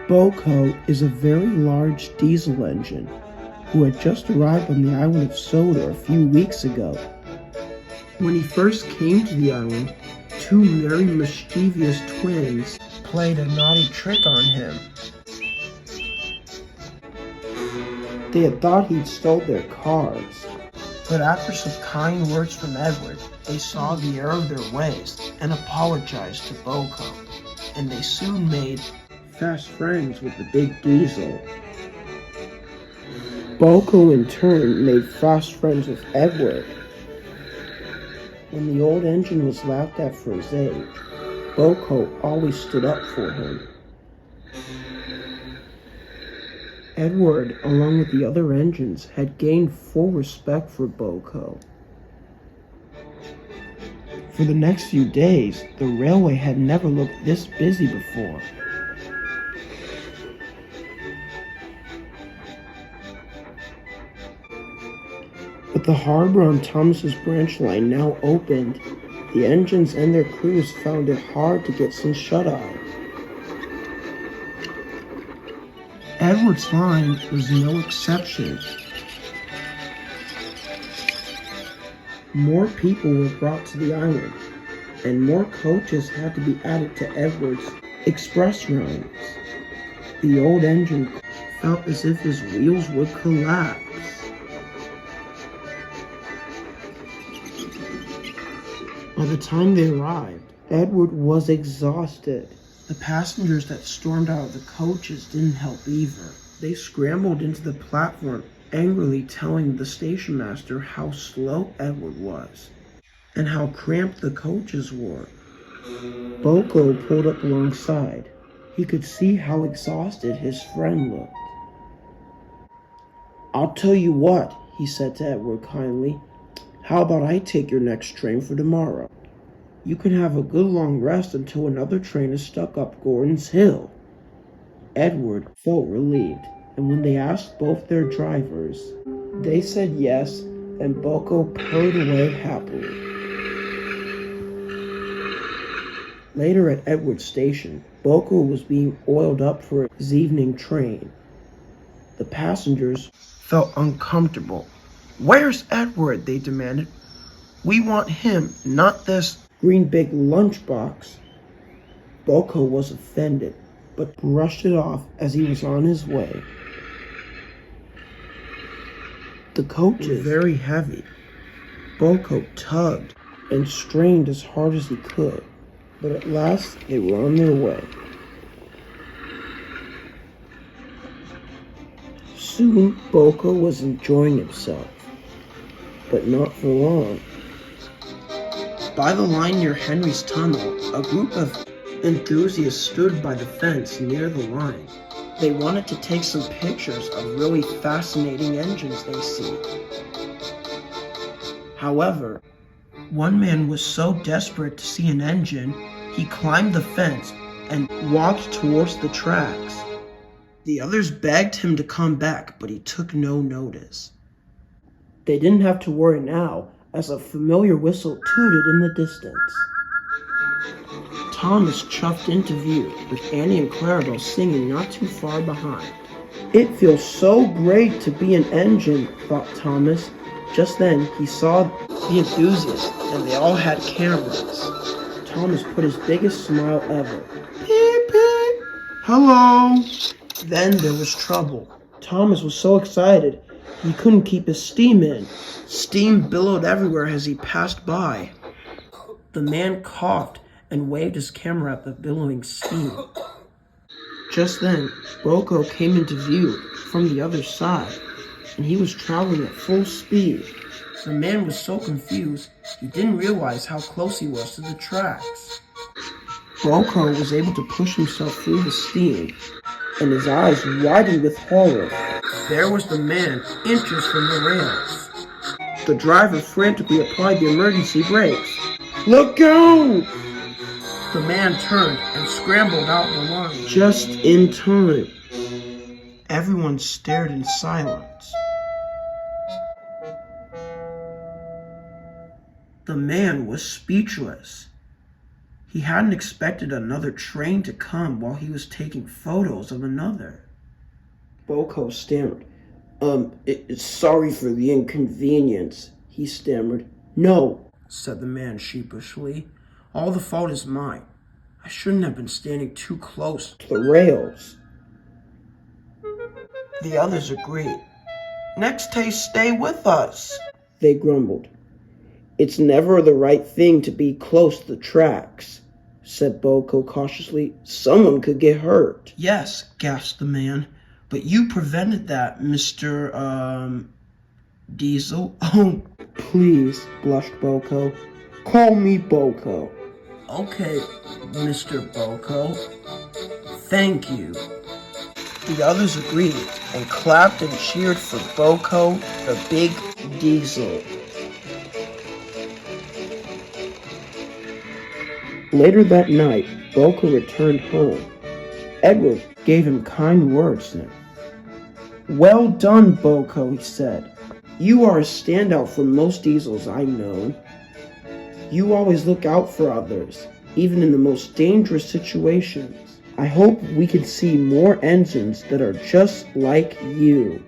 BoCo is a very large diesel engine who had just arrived on the island of Soda a few weeks ago. When he first came to the island, two very mischievous twins played a naughty trick on him. They had thought he'd stole their cars, but after some kind words from Edward, they saw the error of their ways and apologized to BoCo, and they soon made fast friends with the big diesel. BoCo in turn made fast friends with Edward. When the old engine was laughed at for his age, BoCo always stood up for him. Edward, along with the other engines, had gained full respect for BoCo. For the next few days, the railway had never looked this busy before. With the harbor on Thomas's branch line now opened, the engines and their crews found it hard to get some shut-eye. Edward's line was no exception. More people were brought to the island, and more coaches had to be added to Edward's express runs. The old engine felt as if his wheels would collapse. By the time they arrived, Edward was exhausted. The passengers that stormed out of the coaches didn't help either. They scrambled into the platform, angrily telling the station master how slow Edward was, and how cramped the coaches were. BoCo pulled up alongside. He could see how exhausted his friend looked. "I'll tell you what," he said to Edward kindly. "How about I take your next train for tomorrow? You can have a good long rest until another train is stuck up Gordon's Hill." Edward felt relieved, and when they asked both their drivers, they said yes, and BoCo purred away happily. Later at Edward's station, BoCo was being oiled up for his evening train. The passengers felt uncomfortable. "Where's Edward?" they demanded. "We want him, not this green big lunchbox." BoCo was offended, but brushed it off as he was on his way. The coach was very heavy. BoCo tugged and strained as hard as he could, but at last they were on their way. Soon BoCo was enjoying himself, but not for long. By the line near Henry's Tunnel, a group of enthusiasts stood by the fence near the line. They wanted to take some pictures of really fascinating engines they see. However, one man was so desperate to see an engine, he climbed the fence and walked towards the tracks. The others begged him to come back, but he took no notice. They didn't have to worry now, as a familiar whistle tooted in the distance. Thomas chuffed into view, with Annie and Clarabelle singing not too far behind. "It feels so great to be an engine," thought Thomas. Just then, he saw the enthusiasts, and they all had cameras. Thomas put his biggest smile ever. "Beep, beep. Hello." Then there was trouble. Thomas was so excited, he couldn't keep his steam in. Steam billowed everywhere as he passed by. The man coughed and waved his camera at the billowing steam. Just then, BoCo came into view from the other side, and he was traveling at full speed. The man was so confused, he didn't realize how close he was to the tracks. BoCo was able to push himself through the steam, and his eyes widened with horror. There was the man, inches from the rails. The driver frantically applied the emergency brakes. "Look out!" The man turned and scrambled out the line. Just in time. Everyone stared in silence. The man was speechless. He hadn't expected another train to come while he was taking photos of another. BoCo stammered. Sorry for the inconvenience, he stammered. No, said the man sheepishly. All the fault is mine. I shouldn't have been standing too close to the rails. The others agreed. Next day, stay with us, they grumbled. It's never the right thing to be close to the tracks, said BoCo cautiously. Someone could get hurt. Yes, gasped the man. But you prevented that, Mr. Diesel. Oh, please, blushed BoCo. Call me BoCo. Okay, Mr. BoCo. Thank you. The others agreed and clapped and cheered for BoCo, the big diesel. Later that night, BoCo returned home. Edward gave him kind words then. Well done, BoCo, he said. You are a standout from most diesels I've known. You always look out for others, even in the most dangerous situations. I hope we can see more engines that are just like you.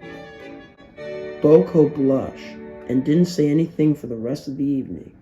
BoCo blushed and didn't say anything for the rest of the evening.